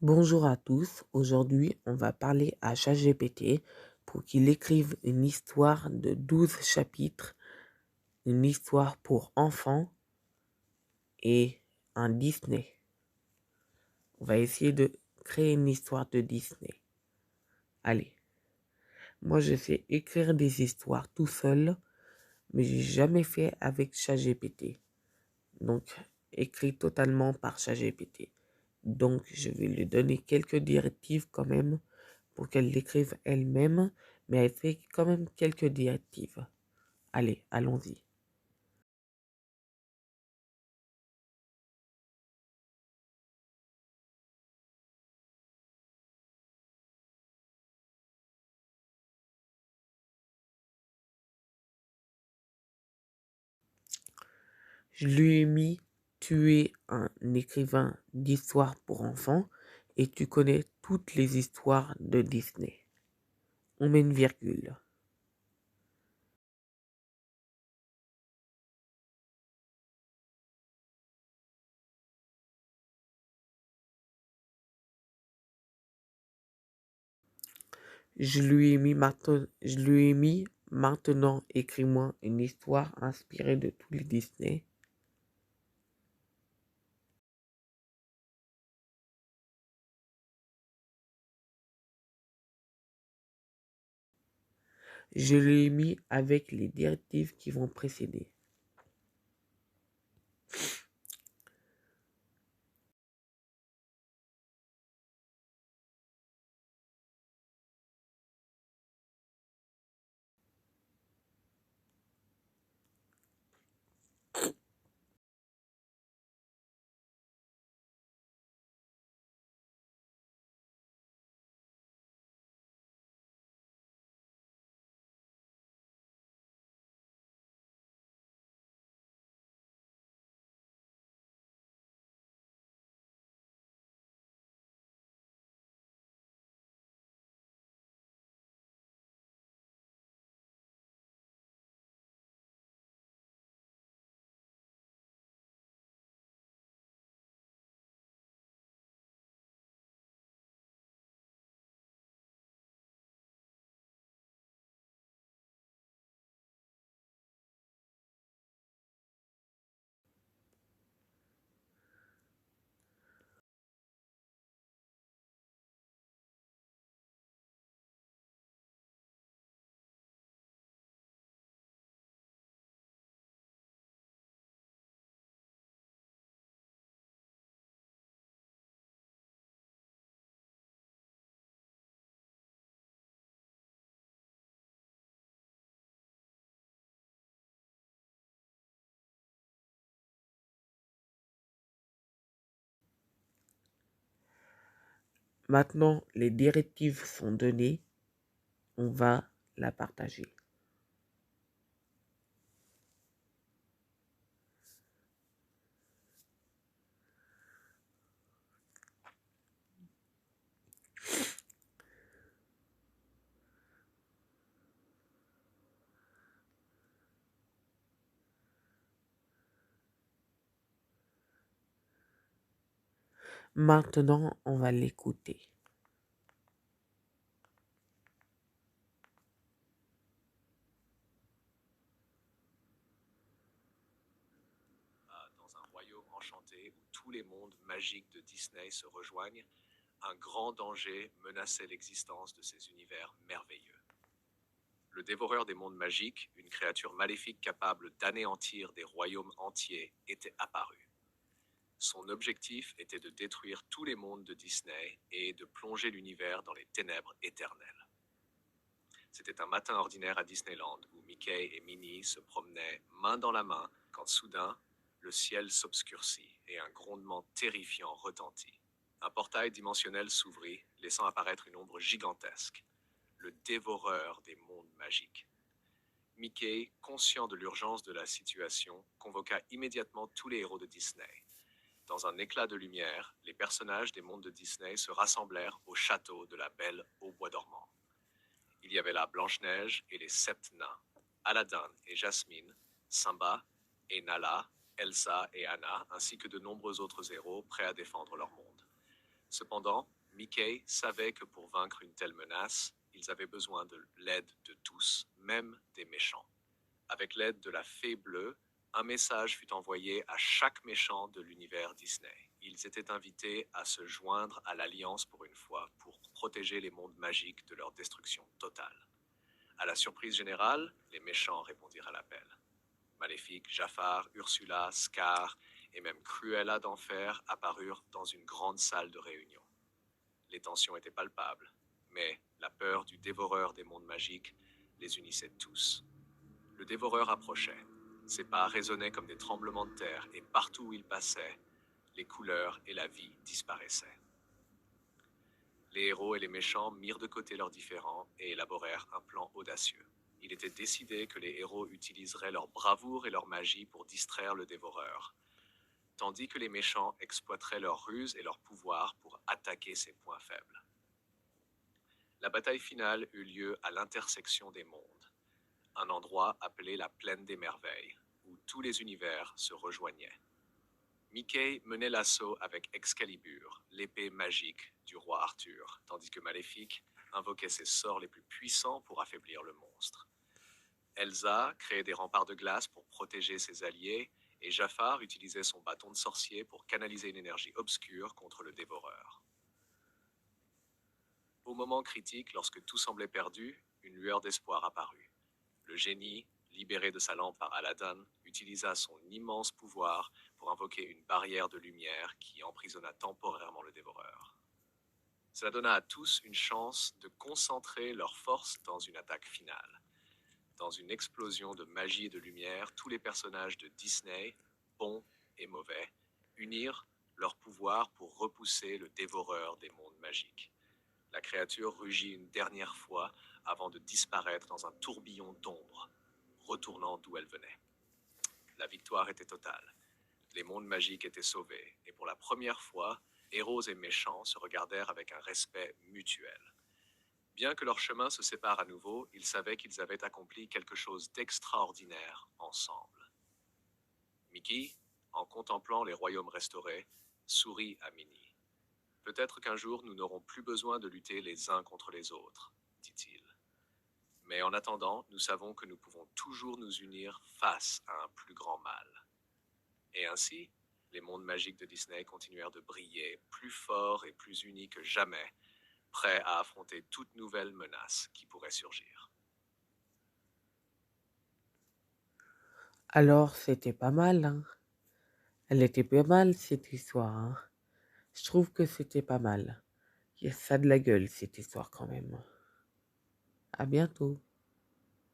Bonjour à tous, aujourd'hui on va parler à ChatGPT pour qu'il écrive une histoire de 12 chapitres, une histoire pour enfants et un Disney. On va essayer de créer une histoire de Disney. Allez, moi je sais écrire des histoires tout seul, mais j'ai jamais fait avec ChatGPT. Donc, écrit totalement par ChatGPT. Donc, je vais lui donner quelques directives quand même pour qu'elle l'écrive elle-même, mais elle fait quand même quelques directives. Allez, allons-y. Je lui ai mis, tu es un écrivain d'histoires pour enfants et tu connais toutes les histoires de Disney. On met une virgule. Je lui ai mis maintenant écris-moi une histoire inspirée de tous les Disney. Je l'ai mis avec les directives qui vont précéder. Maintenant, les directives sont données. On va la partager. Maintenant, on va l'écouter. Dans un royaume enchanté où tous les mondes magiques de Disney se rejoignent, un grand danger menaçait l'existence de ces univers merveilleux. Le dévoreur des mondes magiques, une créature maléfique capable d'anéantir des royaumes entiers, était apparu. Son objectif était de détruire tous les mondes de Disney et de plonger l'univers dans les ténèbres éternelles. C'était un matin ordinaire à Disneyland où Mickey et Minnie se promenaient main dans la main quand soudain, le ciel s'obscurcit et un grondement terrifiant retentit. Un portail dimensionnel s'ouvrit, laissant apparaître une ombre gigantesque, le dévoreur des mondes magiques. Mickey, conscient de l'urgence de la situation, convoqua immédiatement tous les héros de Disney. Dans un éclat de lumière, les personnages des mondes de Disney se rassemblèrent au château de la Belle au bois dormant. Il y avait là Blanche-Neige et les 7 nains, Aladdin et Jasmine, Simba et Nala, Elsa et Anna, ainsi que de nombreux autres héros prêts à défendre leur monde. Cependant, Mickey savait que pour vaincre une telle menace, ils avaient besoin de l'aide de tous, même des méchants. Avec l'aide de la Fée Bleue, un message fut envoyé à chaque méchant de l'univers Disney. Ils étaient invités à se joindre à l'Alliance pour une fois, pour protéger les mondes magiques de leur destruction totale. À la surprise générale, les méchants répondirent à l'appel. Maléfique, Jafar, Ursula, Scar et même Cruella d'Enfer apparurent dans une grande salle de réunion. Les tensions étaient palpables, mais la peur du dévoreur des mondes magiques les unissait tous. Le dévoreur approchait. Ses pas résonnaient comme des tremblements de terre, et partout où il passait, les couleurs et la vie disparaissaient. Les héros et les méchants mirent de côté leurs différends et élaborèrent un plan audacieux. Il était décidé que les héros utiliseraient leur bravoure et leur magie pour distraire le dévoreur, tandis que les méchants exploiteraient leur ruse et leur pouvoir pour attaquer ses points faibles. La bataille finale eut lieu à l'intersection des mondes, un endroit appelé la Plaine des Merveilles, où tous les univers se rejoignaient. Mickey menait l'assaut avec Excalibur, l'épée magique du roi Arthur, tandis que Maléfique invoquait ses sorts les plus puissants pour affaiblir le monstre. Elsa créait des remparts de glace pour protéger ses alliés, et Jafar utilisait son bâton de sorcier pour canaliser une énergie obscure contre le dévoreur. Au moment critique, lorsque tout semblait perdu, une lueur d'espoir apparut. Le génie, libéré de sa lampe par Aladdin, utilisa son immense pouvoir pour invoquer une barrière de lumière qui emprisonna temporairement le dévoreur. Cela donna à tous une chance de concentrer leurs forces dans une attaque finale. Dans une explosion de magie et de lumière, tous les personnages de Disney, bons et mauvais, unirent leurs pouvoirs pour repousser le dévoreur des mondes magiques. La créature rugit une dernière fois avant de disparaître dans un tourbillon d'ombre, retournant d'où elle venait. La victoire était totale. Les mondes magiques étaient sauvés, et pour la première fois, héros et méchants se regardèrent avec un respect mutuel. Bien que leurs chemins se séparent à nouveau, ils savaient qu'ils avaient accompli quelque chose d'extraordinaire ensemble. Mickey, en contemplant les royaumes restaurés, sourit à Minnie. Peut-être qu'un jour nous n'aurons plus besoin de lutter les uns contre les autres, dit-il. Mais en attendant, nous savons que nous pouvons toujours nous unir face à un plus grand mal. Et ainsi, les mondes magiques de Disney continuèrent de briller, plus forts et plus unis que jamais, prêts à affronter toute nouvelle menace qui pourrait surgir. Alors, c'était pas mal, hein. Elle était pas mal, cette histoire, hein. Je trouve que c'était pas mal. Il y a ça de la gueule, cette histoire, quand même. À bientôt.